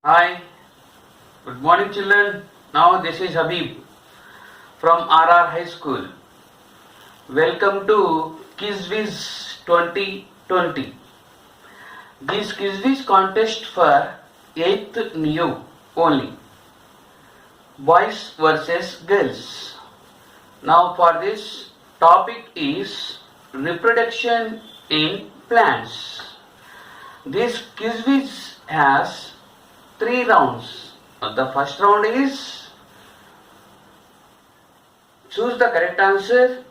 Hi, good morning children. Now this is Habib from RR High School. Welcome to Quizviz 2020. This Quizviz contest for 8th new only. Boys versus girls. Now for this topic is reproduction in plants. This Quizviz has 3 rounds. The first round is choose the correct answer,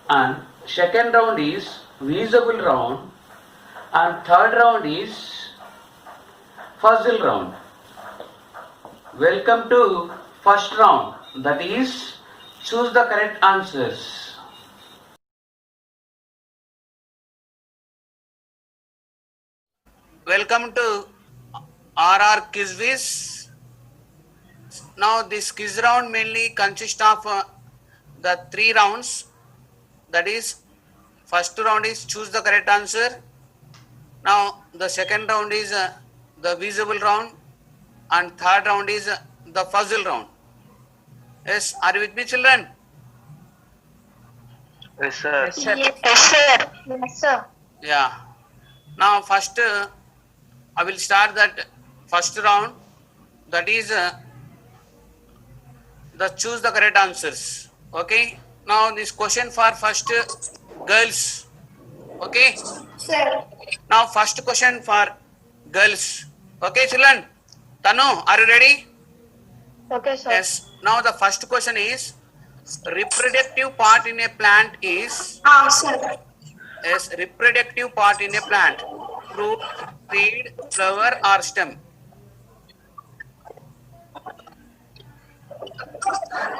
and second round is visible round, and third round is puzzle round. Welcome to first round, that is choose the correct answers. Welcome to RR Quizviz. Now this quiz round mainly consists of the 3 rounds. That is, first round is choose the correct answer. Now the second round is the visible round, and third round is the puzzle round. Yes, are you with me, children? Yes, sir. Yes, sir. Yes, sir. Yes, sir. Yeah. Now first I will start that first round. That is the choose the correct answers. Okay. Now this question for first girls. Okay. Sir. Now first question for girls. Okay, children. Tanu, are you ready? Okay, sir. Yes. Now the first question is reproductive part in a plant is Sir. yes, reproductive part in a plant. Fruit, seed, flower or stem.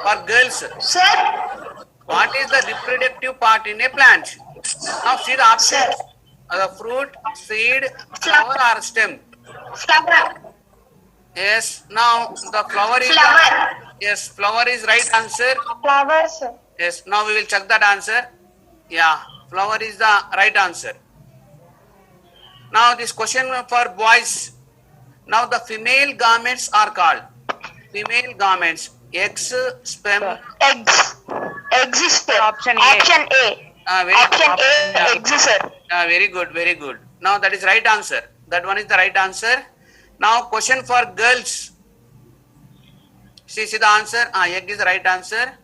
For girls, Sir. what is the reproductive part in a plant? Now see the options. The fruit, seed, flower or stem. Flower. Yes. Now the flower is Flower. yes, flower is right answer. Flower, sir. Yes. Now we will check that answer. Yeah, flower is the right answer. Now this question for boys. Now the female garments are called female garments. Eggs, sperm. Eggs. Eggs, sir. Option A. Option A. Very Option good. A. Eggs, sir. Very good, very good. Now that is right answer. That one is the right answer. Now question for girls. See the answer. Egg is the right answer.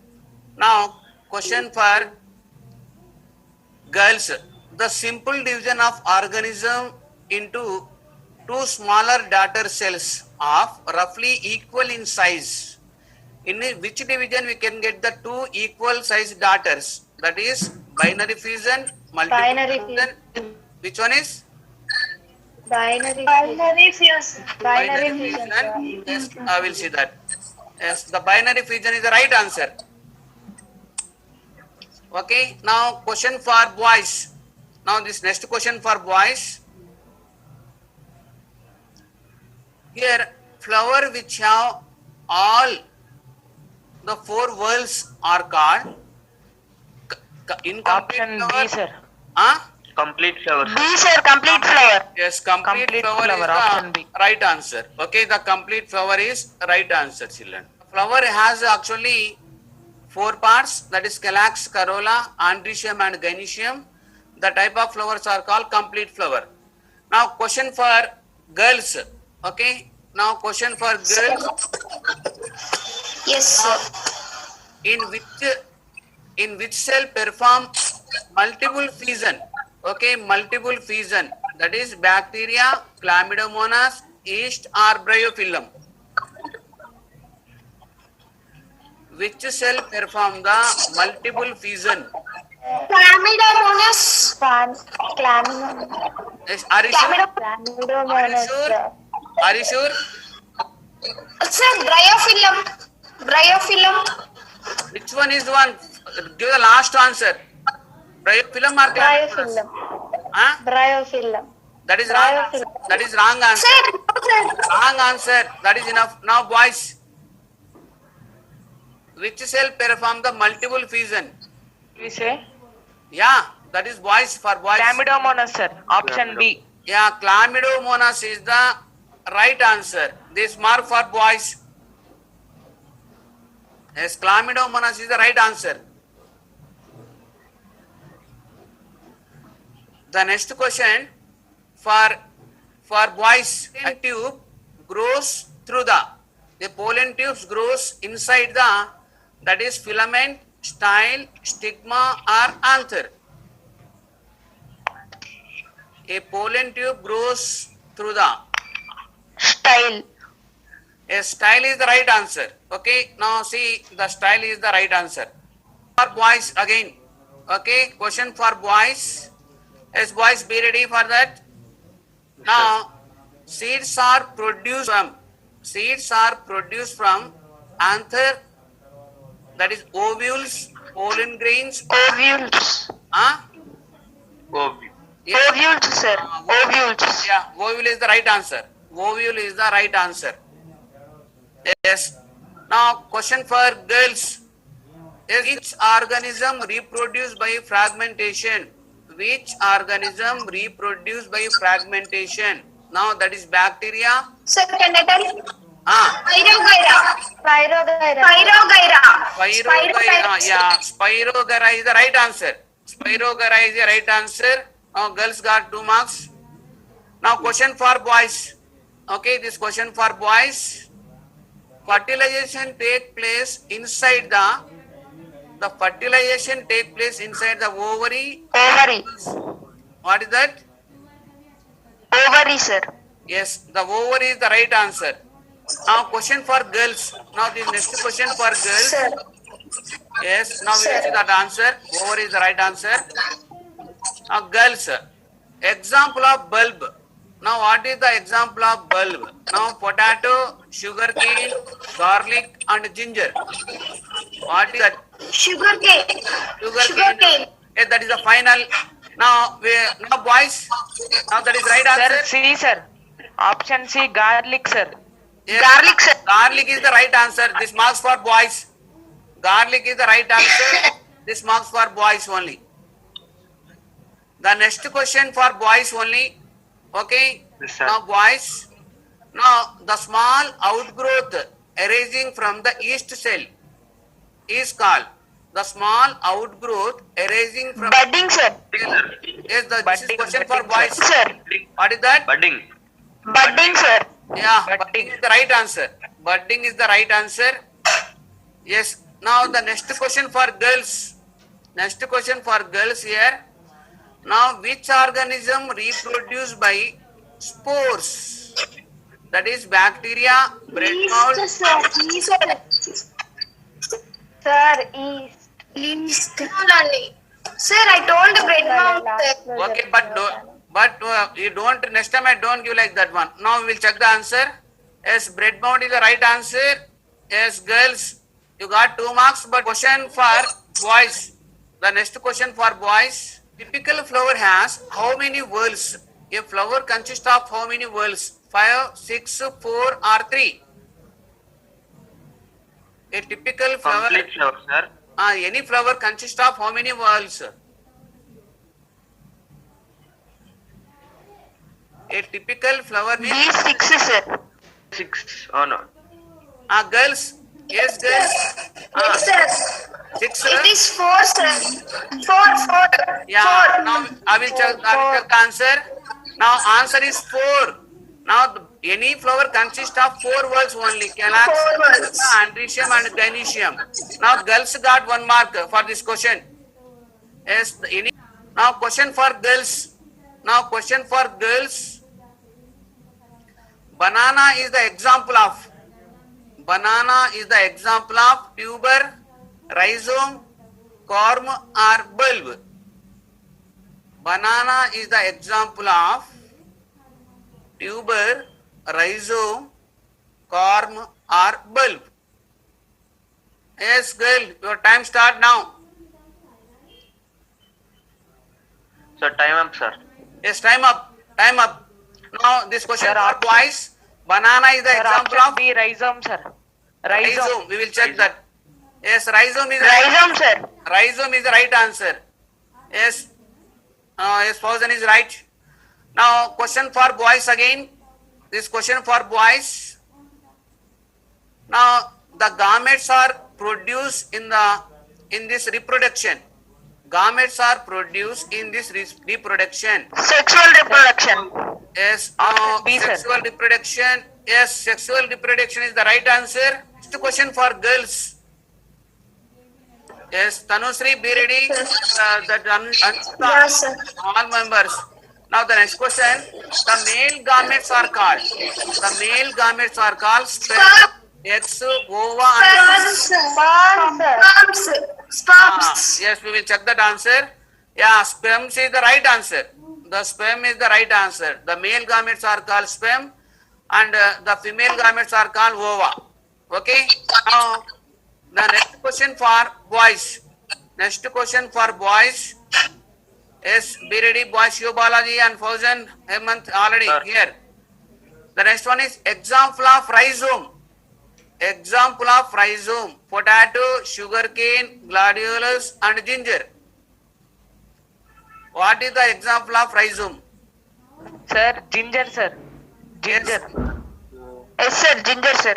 Now question for girls. The simple division of organism into 2 smaller daughter cells of roughly equal in size. In which division we can get the 2 equal size daughters? That is binary fission, multiple Binary fission. Which one is? Binary. Binary fusion. Binary fission. Yes, I will see that. Yes, the binary fission is the right answer. Okay, now question for boys. Now this next question for boys. Here, flower which have all the 4 whorls are called incomplete Option flower. B, sir. Complete flower. B, sir. Complete flower. Yes, complete flower is option the B. right answer. Okay, the complete flower is right answer, children. Flower has actually 4 parts, that is calyx, corolla, androecium and gynoecium. The type of flowers are called complete flower. Now question for girls. Okay, now question for girls. Yes, sir. In which cell perform multiple fission? Okay, multiple fission. That is bacteria, chlamydomonas, yeast or bryophyllum. Which cell perform the multiple fission? Chlamydomonas. Chlamydomonas. Yes, are you sure? Chlamydomonas. Are you sure? Sir, bryophyllum. Bryophyllum. Which one is the one? Give the last answer. Bryophyllum or chlamydomonas? Bryophyllum. Huh? Bryophyllum. That is wrong answer. That is wrong answer. Wrong answer. That is enough. Now boys. Which cell perform the multiple fission? We say Yeah, that is boys for boys. Chlamydomonas, sir. Option B. Yeah, chlamydomonas is the right answer. This mark for boys. Yes, chlamydomonas is the right answer. The next question for boys, a tube grows through the pollen tubes grows inside the, that is filament, style, stigma or anther. A pollen tube grows through the Style. a style is the right answer. Okay, now see the style is the right answer. For boys again. Okay, question for boys. Yes, boys, be ready for that. Now, seeds are produced from anther, that is ovules, pollen grains. Ovules. Huh? Ovi. Yeah. Ovules, sir. Ovules. Yeah, ovule is the right answer. Ovule is the right answer. Yes. Now, question for girls. Which organism reproduced by fragmentation? Which organism reproduced by fragmentation? Now, that is bacteria. Sir, can I tell? Ah, Pyrogyra. Spirogyra. Yeah, Spirogyra is the right answer. Spirogyra is the right answer. Now, girls got 2 marks. Now, question for boys. Okay, this question for boys. Fertilization take place inside the fertilization take place inside the ovary. Ovary. What is that? Ovary, sir. Yes, the ovary is the right answer. Now, question for girls. Now, the next question for girls. Sir. Yes, now we will see that answer. Ovary is the right answer. Now, girls, example of bulb. Now, what is the example of bulb? Now, potato, sugarcane, garlic, and ginger. What is that? Sugarcane. Sugarcane. Yes, that is the final. Now, now boys. Now, that is right Sir, answer. C, sir. Option C, garlic, sir. Yes, Garlic, sir. Garlic is the right answer. This marks for boys. Garlic is the right answer. This marks for boys only. The next question for boys only. Okay. Yes, sir. Now, boys. Now, the small outgrowth arising from the yeast cell is called the small outgrowth arising from. Budding, sir. Yes, this is Budding, question for budding, boys. Sir. What is that? Budding. Budding, sir. Yeah, Budding. budding is the right answer. Budding is the right answer. Yes. Now the next question for girls. Next question for girls here. Now, which organism reproduced by spores? That is bacteria, bread mold. Yeast, sir. Yeast. Sir, yeast. Yeast. Sir, I told bread mold. Okay, but you don't. Next time I don't give like that one. Now we will check the answer. Yes, bread mold is the right answer. Yes, girls, you got 2 marks. But question for boys. The next question for boys. Typical flower has how many whorls? A flower consists of how many whorls? 5, 6, 4 or 3? A typical flower. Complete flower, sir. Any flower consists of how many whorls? A typical flower means. B6, sir. 6 or not? Girls. Yes, girls. Yes, sir. 6. It is 4, sir. 4. Yeah. Now I will check the answer. Now answer is 4. Now any flower consists of 4 whorls only. Calyx, 4 whorls. andrecium and gynoecium. Now girls got 1 mark for this question. Yes. Now question for girls. Now question for girls. Banana is the example of. Banana is the example of tuber, rhizome, corm or bulb. Banana is the example of tuber, rhizome, corm or bulb. Yes, girl, your time start now. So time up, sir. Yes, time up. Time up. Now this question Sir, for option- boys. Banana is the Sir, example option of B, rhizome, sir. Rhizome. rhizome. We will check that. Yes, rhizome is Rhizome, sir. Rhizome is the right answer. Yes. Yes, Fauzan is right. Now question for boys again. this question for boys. Now the gametes are produced in this reproduction. Gametes are produced in this reproduction. Sexual reproduction. Yes. Option B, sir. Sexual reproduction. Yes, sexual reproduction is the right answer. Next question for girls. Yes, Tanusri, be ready. Yes, sir. All members. Now the next question. The male gametes are called. The male gametes are called sperm, eggs, ova, and Sperms. yes, we will check that answer. Yeah, sperm is the right answer. The sperm is the right answer. The male gametes are called sperm, and the female gametes are called ova. Okay. Now the next question for boys. Next question for boys. Yes, be ready, boys. Shiv Balaji and Fauzan Hemant already Sir. here. The next one is example of rhizome. Example of rhizome: potato, sugarcane, gladiolus, and ginger. What is the example of rhizome? Sir, ginger, sir. Ginger. Yes, sir. Ginger, sir.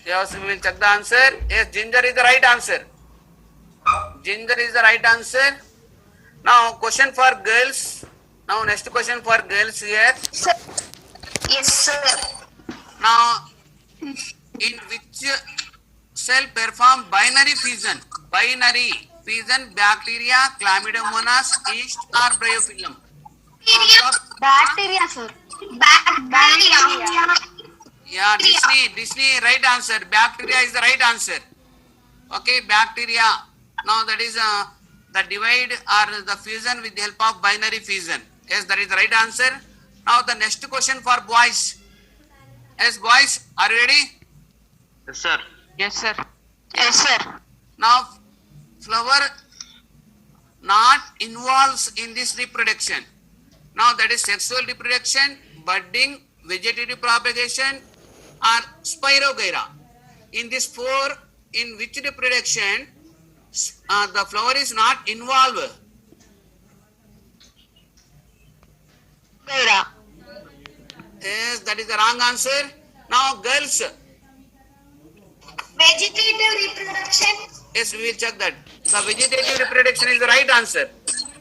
Yes, we will check the answer. Yes, ginger is the right answer. Ginger is the right answer. Now, question for girls. Now, next question for girls here. Sir. Yes, sir. Now, in which cell perform binary fission? Binary fission: bacteria, chlamydomonas, yeast, or biofilm? Bacteria, sir. Bacteria. Yeah, Disney, right answer. Bacteria is the right answer. Okay, bacteria. Now that is the divide or the fusion with the help of binary fission. Yes, that is the right answer. Now the next question for boys. Yes, boys, are you ready? Yes, sir. Yes, sir. Yes, sir. Now, flower not involves in this reproduction. Now that is sexual reproduction, budding, vegetative propagation, or spirogyra. In this four, in which reproduction the flower is not involved? Gyra. Yes, that is the wrong answer. Now, girls. Vegetative reproduction. Yes, we will check that. The vegetative reproduction is the right answer.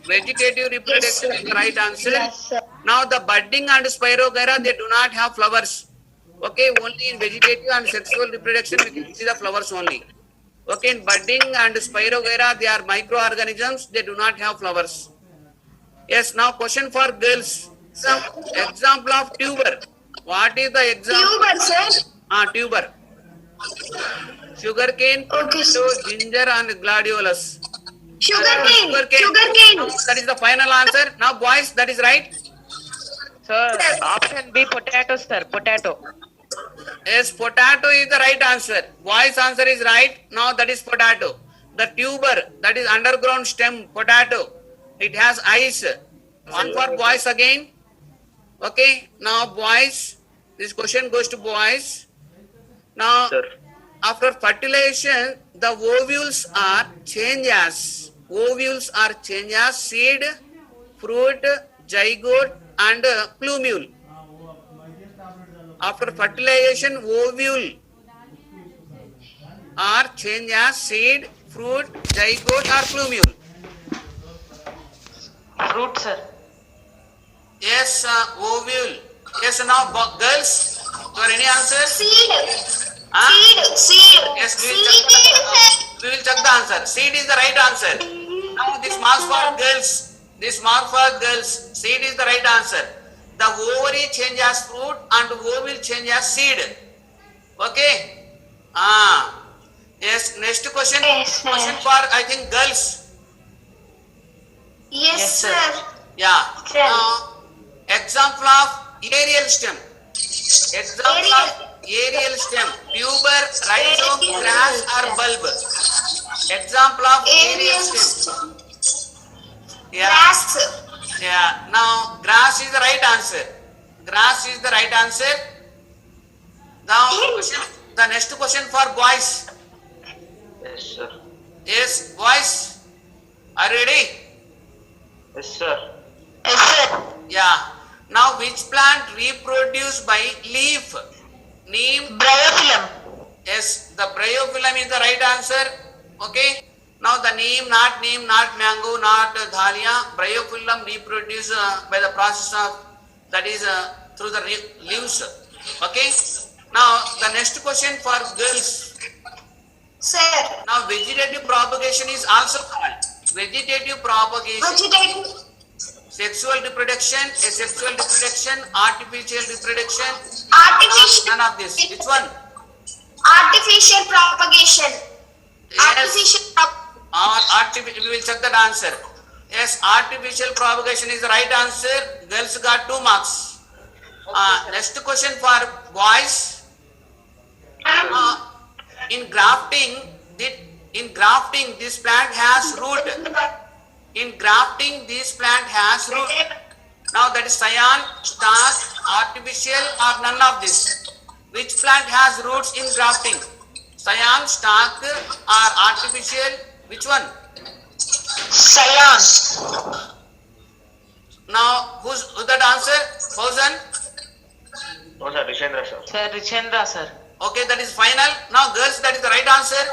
Vegetative reproduction is the right answer. Yes, sir. Now, the budding and spirogyra, they do not have flowers. Okay, only in vegetative and sexual reproduction we can see the flowers only. Okay, in budding and spirogyra, they are microorganisms, they do not have flowers. Yes, now question for girls. Some example of tuber. What is the example? Tuber, sir. Tuber. Sugarcane, Okay, potato, ginger, and gladiolus. Sugarcane. Now, that is the final answer. Now, boys, that is right. Sir, option B, potato, sir. Potato. Yes, potato is the right answer. Boys' answer is right. Now that is potato. The tuber, that is underground stem, potato. It has eyes. One for boys again. Okay. Now boys, this question goes to boys. Now, Sir. after fertilization, the ovules are changed as seed, fruit, zygote, and plumule. After fertilization, ovule are changed as seed, fruit, zygote, or plumule. Fruit, sir. Yes, ovule. Yes, now girls, for any answer? Seed. Huh? Seed. Yes, we will check the answer. Seed is the right answer. Now this marks for girls. This mark for girls. Seed is the right answer. The ovary change as fruit and ovule change as seed. Okay. Yes. Next question. Yes, sir. Question for I think girls. Yes, sir. sir. Yeah. Sir. Now, example of aerial stem. Example of aerial stem: tuber, rhizome, grass, or bulb. Example of aerial stem. Yeah. Grass. Yeah. Now, grass is the right answer. Grass is the right answer. Now, the next question for boys. Yes, sir. Yes, boys. Are you ready? Yes, sir. Yes, sir. Yeah. Now, which plant reproduced by leaf? Neem. Bryophyllum. Yes, the bryophyllum is the right answer. Okay. Now the neem, not mango, not dahlia. Bryophyllum reproduce by the process of, that is through the leaves. Okay. Now the next question for girls. Sir. Now vegetative propagation is also called vegetative propagation. Vegetative. Sexual reproduction, asexual reproduction, artificial reproduction. Artificial. None of this. Which one? Artificial propagation. Yes. Artificial We will check that answer. Yes, artificial propagation is the right answer. Girls got 2 marks. Next question for boys. In grafting, this plant has root. In grafting, this plant has root. Now that is cyan, starch, artificial, or none of this. Which plant has roots in grafting? Cyan, starch, or artificial? Which one? cyan. Now, who's that answer? Fawzan? No, sir. Rishendra, sir. Sir, Richendra, sir. Okay, that is final. Now, girls, that is the right answer.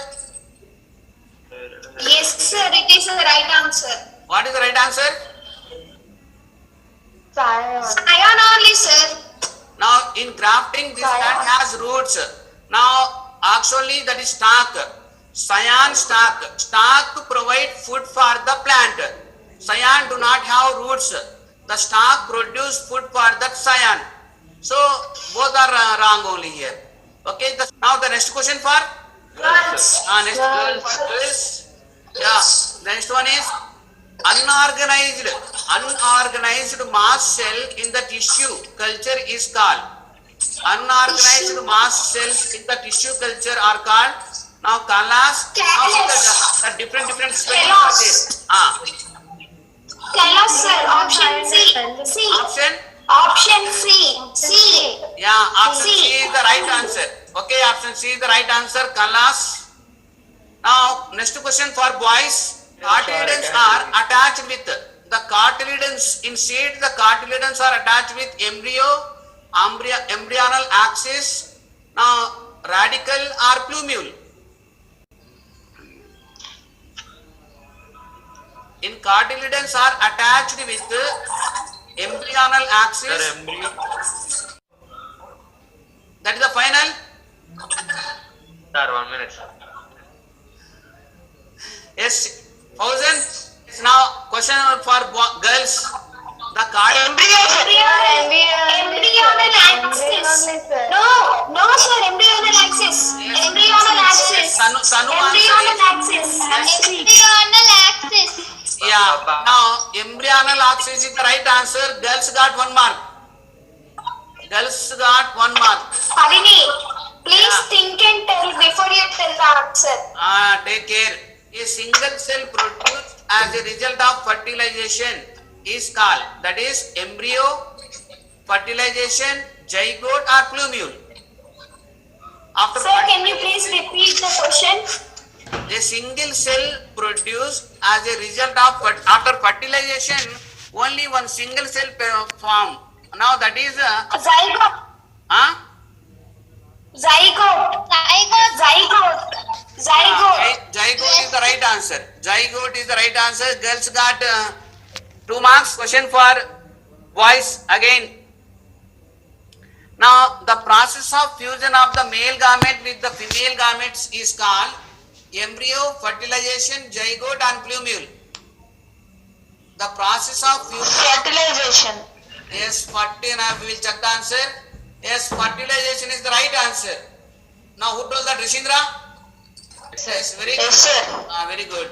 Yes, sir. It is the right answer. What is the right answer? Cyan only, sir. Now, in grafting, this plant has roots. Now, actually, that is stalk. Cyan stalk. Stalk provide food for the plant. Cyan do not have roots. The stalk produce food for that cyan. So, both are wrong only here. Okay, now the next question for? Girls. Next girls. Yeah, the next one is unorganized mast cell in the tissue culture is called. Unorganized mast cells in the tissue culture are called. Now, Kalas. Now, the different spelling are there. Kalas, sir. Option C. Option C. Yeah, option C is the right answer. Okay, option C is the right answer. Kalas. Now, next question for boys. Cartilagens are attached with the cartilagens in seed. The cartilagens are attached with embryonal axis. Now, radical or plumule. In cartilagens are attached with embryonal axis. Sir, embryo. That is the final. Sir, 1 minute, sir. Yes, Fawzan. Now, question for girls. The Embryonal axis. No, sir. Embryonal axis. Embryonal axis. Tanu Embryonal axis. Embryonal axis. Yeah. Now, embryonal axis is the right answer. Girls got 1 mark. Girls got 1 mark. Harini, please think and tell before you tell the answer. Take care. A single cell produced as a result of fertilization is called. That is embryo, fertilization, zygote, or plumule. Sir, can you please repeat the question? A single cell produced as a result of after fertilization, only one single cell form. Now that is Zygote. Zygote is the right answer. Zygote is the right answer. Girls got 2 marks. Question for boys again. Now the process of fusion of the male gamete with the female gametes is called embryo, fertilization, zygote, and plumule. The process of fusion. fertilization. Yes, we will check the answer. Yes, fertilization is the right answer. Now, who told that? Rishindra? Yes, very good. Yes, sir. Very good.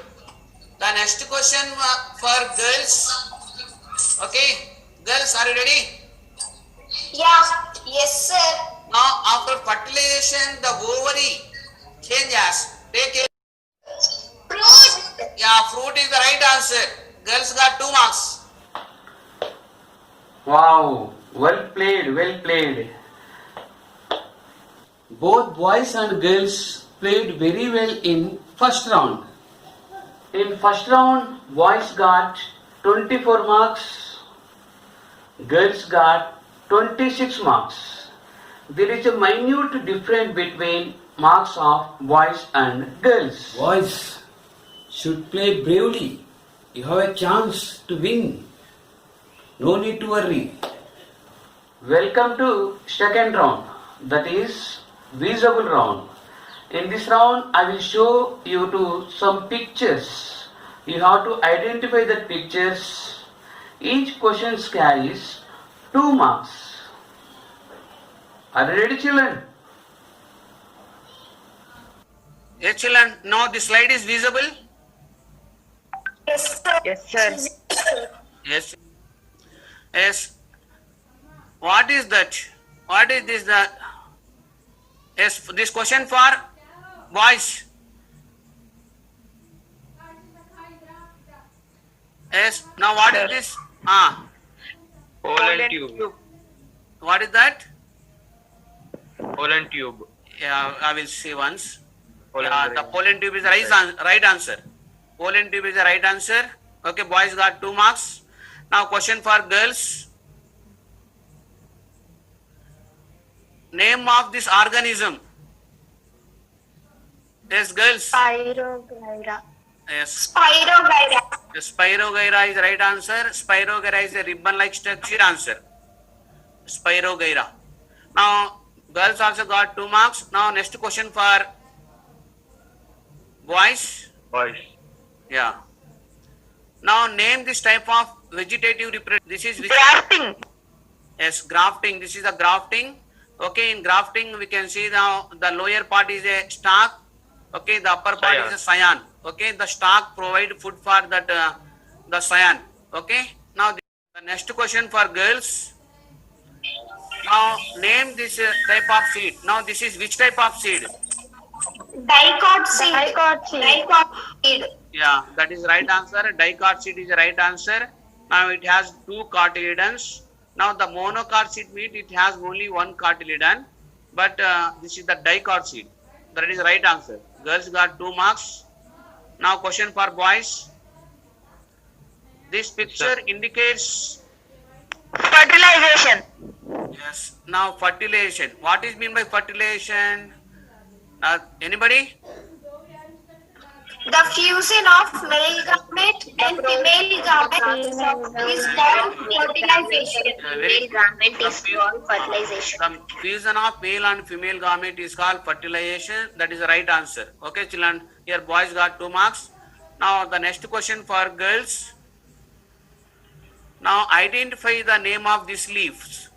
The next question for girls. Okay, girls, are you ready? Yeah. Yes, sir. Now, after fertilization, the ovary changes. Take care. Fruit. Yeah, fruit is the right answer. Girls got 2 marks. Wow, well played, well played. Both boys and girls played very well in first round. In first round, boys got 24 marks Girls got 26 marks. There is a minute difference between marks of boys and girls. Boys should play bravely. You have a chance to win. No need to worry. Welcome to second round, that is visible round. In this round, I will show you to some pictures. You have to identify the pictures. Each question carries 2 marks. Are you ready, children? Yes, children. Now the slide is visible. Yes, sir. Yes, sir. Yes. Yes. What is that? What is this? Yes, this question for boys. Yes. Now what is this? Pollen tube. What is that? Pollen tube. Yeah, I will see once. Pollen The grain. pollen tube is the right answer. Pollen tube is the right answer. Okay, boys got 2 marks. Now question for girls. Name of this organism. Yes, girls. Spirogyra. Yes. Spirogyra. Spirogyra is the right answer. Spirogyra is a ribbon-like structure answer. Spirogyra. Now, girls also got 2 marks. Now, next question for boys. Boys. Yeah. Now, name this type of vegetative reproduction. This is Grafting. yes, grafting. This is a grafting. Okay, in grafting we can see now the lower part is a stalk. Okay, the upper part is a scion. Okay, the stalk provide food for that the scion. Okay. Now the next question for girls. Now name this type of seed. Now this is which type of seed? Dicot seed. Dicot seed. Dicot seed. Yeah, that is right answer. Dicot seed is the right answer. Now it has 2 cotyledons. Now the monocot seed means it has only 1 cotyledon, but this is the dicot seed. That is the right answer. Girls got 2 marks. Now question for boys. This picture indicates Fertilization. yes. Now fertilization. What is mean by fertilization? Anybody? The fusion of male gamete and female gamete is called fertilization. Very Gamete is called fertilization. The fusion of male and female gamete is called fertilization. That is the right answer. Okay, children. Here boys got 2 marks. Now the next question for girls. Now identify the name of these leaves.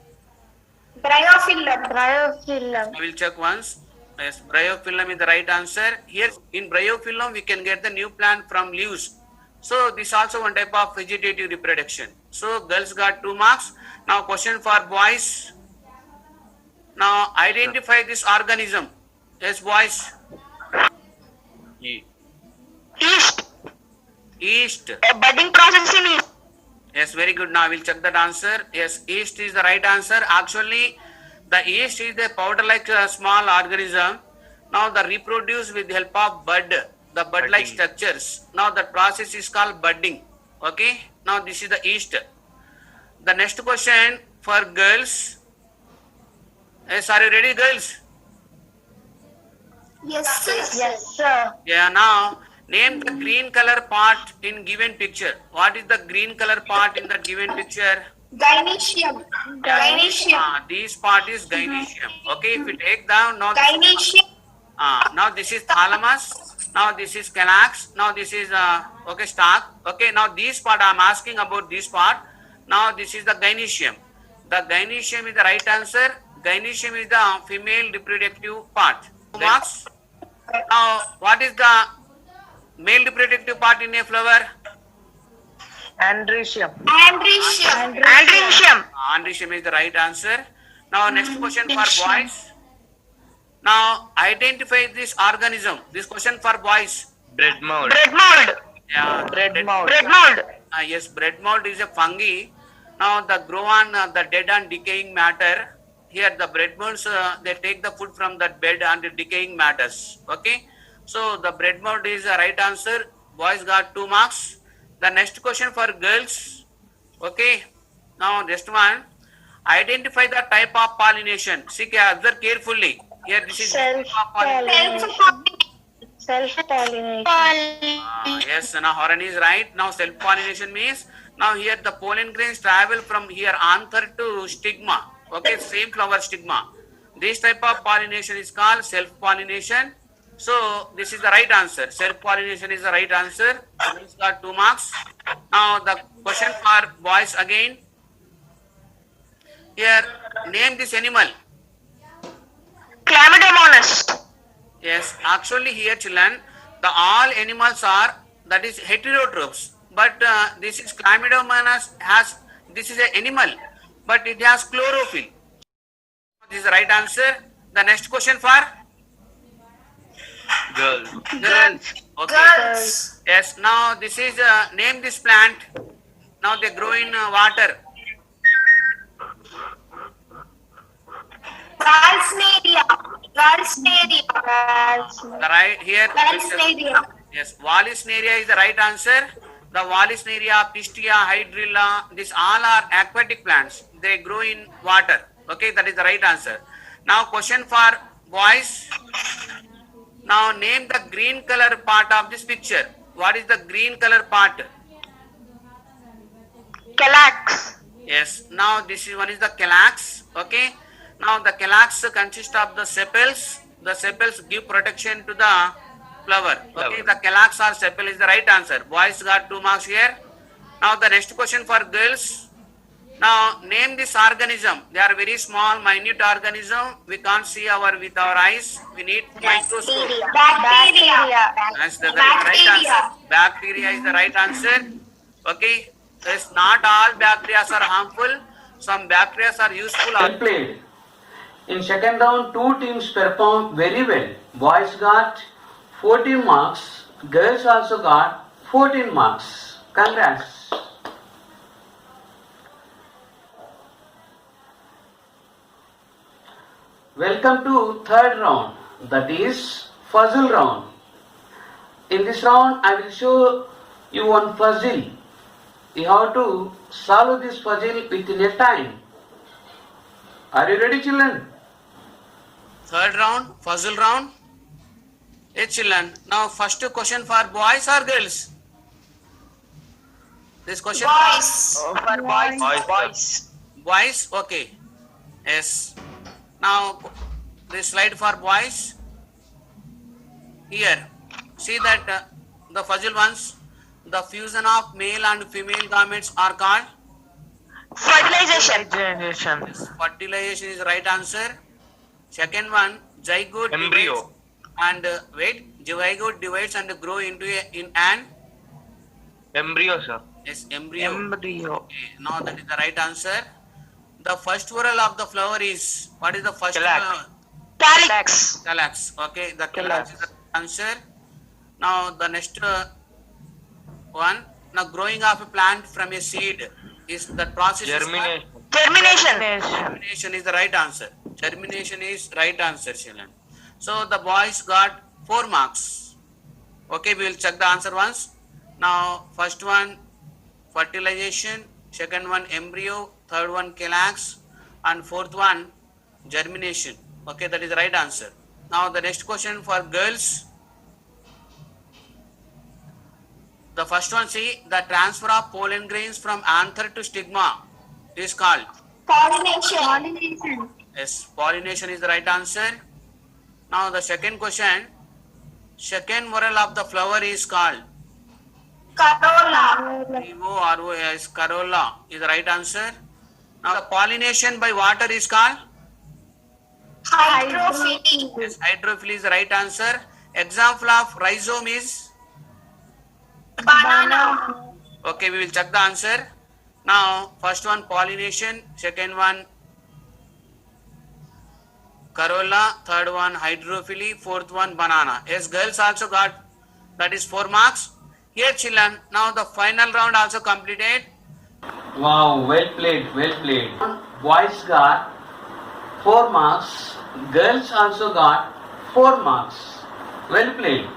Bryophyllum. Bryophyllum. I will check once. Yes, bryophyllum is the right answer. Here in bryophyllum we can get the new plant from leaves. So this also one type of vegetative reproduction. So girls got 2 marks. Now question for boys. Now identify this organism. Yes, boys. E. Yeast. Yeast. A budding process in yeast. Yes, very good. Now I will check that answer. Yes, yeast is the right answer. Actually, the yeast is a powder-like small organism. Now the reproduce with the help of bud, the bud-like Budding. structures. Now that process is called budding. Okay. Now this is the yeast. The next question for girls. Yes, are you ready, girls? Yes, sir. Yes, sir. Yeah. Now name the green color part in given picture. What is the green color part in the given picture? Gynoecium. Gynoecium. This part is gynoecium. Okay, if you take down now. Gynoecium. Now this is thalamus. Now this is calyx. Now this is okay stalk. Okay, now this part I am asking about this part. Now this is the gynoecium. The gynoecium is the right answer. Gynoecium is the female reproductive part. Marks. Now what is the male reproductive part in a flower? Andrecium. Andrecium. Andrecium. Andrecium is the right answer. Now next question for boys. Now identify this organism. This question for boys. Bread mold. Bread mold. Yeah, Bread mold. Bread mold. Yes, bread mold is a fungi. Now the grow on the dead and decaying matter. Here the bread molds they take the food from that bed and the decaying matters. Okay, so the bread mold is the right answer. Boys got 2 marks. The next question for girls. Okay, Now next one, identify the type of pollination. See, observe carefully. Here this is type of pollination. Self-pollination. Yes, now Horan is right. Now self-pollination means, now here the pollen grains travel from here anther to stigma. Okay, same flower stigma. This type of pollination is called self-pollination. So this is the right answer. Self-pollination is the right answer. It's got 2 marks. Now the question for boys again. Here, name this animal. Chlamydomonas. Yes, actually here children, the all animals are, that is heterotrophs. But this is Chlamydomonas has, this is an animal, but it has chlorophyll. This is the right answer. The next question for Girls. girls. Okay. Girls. Yes. Now this is name this plant. Now they grow in water. Valsnaria. Valsnaria. The right here. Valsnaria. Yes. Vallisneria is the right answer. The Vallisneria, Pistia, Hydrilla, these all are aquatic plants. They grow in water. Okay, that is the right answer. Now question for boys. Now name the green color part of this picture. What is the green color part? Calyx. Yes. Now this is one is the calyx. Okay. Now the calyx consists of the sepals. The sepals give protection to the flower. Okay. The calyx or sepal is the right answer. Boys got 2 marks here. Now the next question for girls. Now name this organism. They are very small, minute organism. We can't see with our eyes. We need microscope. Bacteria. That's the right answer. Bacteria is the right answer. Okay. Yes, not all bacteria are harmful. Some bacteria are useful. Well played. In second round, 2 teams performed very well. Boys got 14 marks. Girls also got 14 marks. Congrats. Welcome to third round, that is puzzle round. In this round, I will show you one puzzle. You have to solve this puzzle within a time. Are you ready, children? Third round, puzzle round. Hey children, now first question for boys or girls? This question Boys. For boys. boys, okay. Yes. Now this slide for boys. Here, see that the puzzle ones, the fusion of male and female gametes are called Fertilization. fertilization is the right answer. Second one, zygote Embryo. divides and zygote divides and grow into an Embryo, sir. yes, embryo. Embryo. Okay, now that is the right answer. The first whorl of the flower is, what is the first Calyx. whorl? Calyx. Calyx. Okay, the calyx is the answer. Now the next one, now growing of a plant from a seed is the process. Germination. Germination. Germination is the right answer. Germination is right answer, children. So the boys got 4 marks. Okay, we will check the answer once. Now first one fertilization, second one embryo, third one calyx, and fourth one germination. Okay, that is the right answer. Now the next question for girls. The first one, see, the transfer of pollen grains from anther to stigma is called. Pollination. Yes, pollination is the right answer. Now the second question, second whorl of the flower is called. Corolla. Corolla, corolla is the right answer. Now the pollination by water is called. Hydrophyty. Yes, hydrophily is the right answer. Example of rhizome is. Banana. Okay, we will check the answer. Now first one pollination, second one corolla, third one hydrophily, fourth one banana. Yes, girls also got, that is 4 marks. Here children, now the final round also completed. Wow, well played, well played. Boys got 4 marks. Girls also got 4 marks. Well played.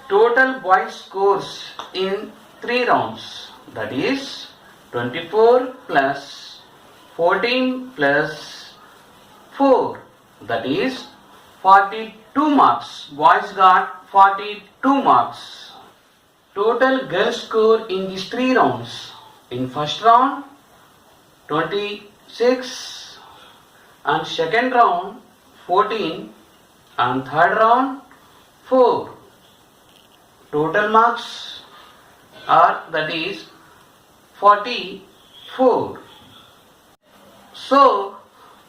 Total boys scores in 3 rounds. That is 24 plus 14 plus 4, that is 42 marks. Boys got 42 marks. Total girls score in these 3 rounds. In first round 26, and second round 14, and third round 4. Total marks are, that is 44. So,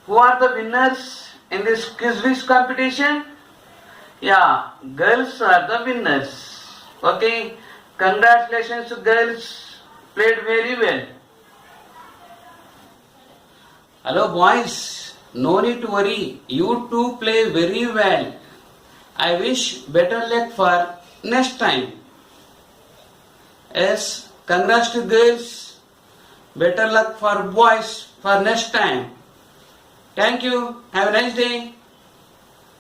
who are the winners in this quiz competition? Yeah, girls are the winners. Okay, congratulations girls, played very well. Hello boys, no need to worry, you two play very well. I wish better luck for next time. Yes, congrats to girls, better luck for boys for next time. Thank you, have a nice day.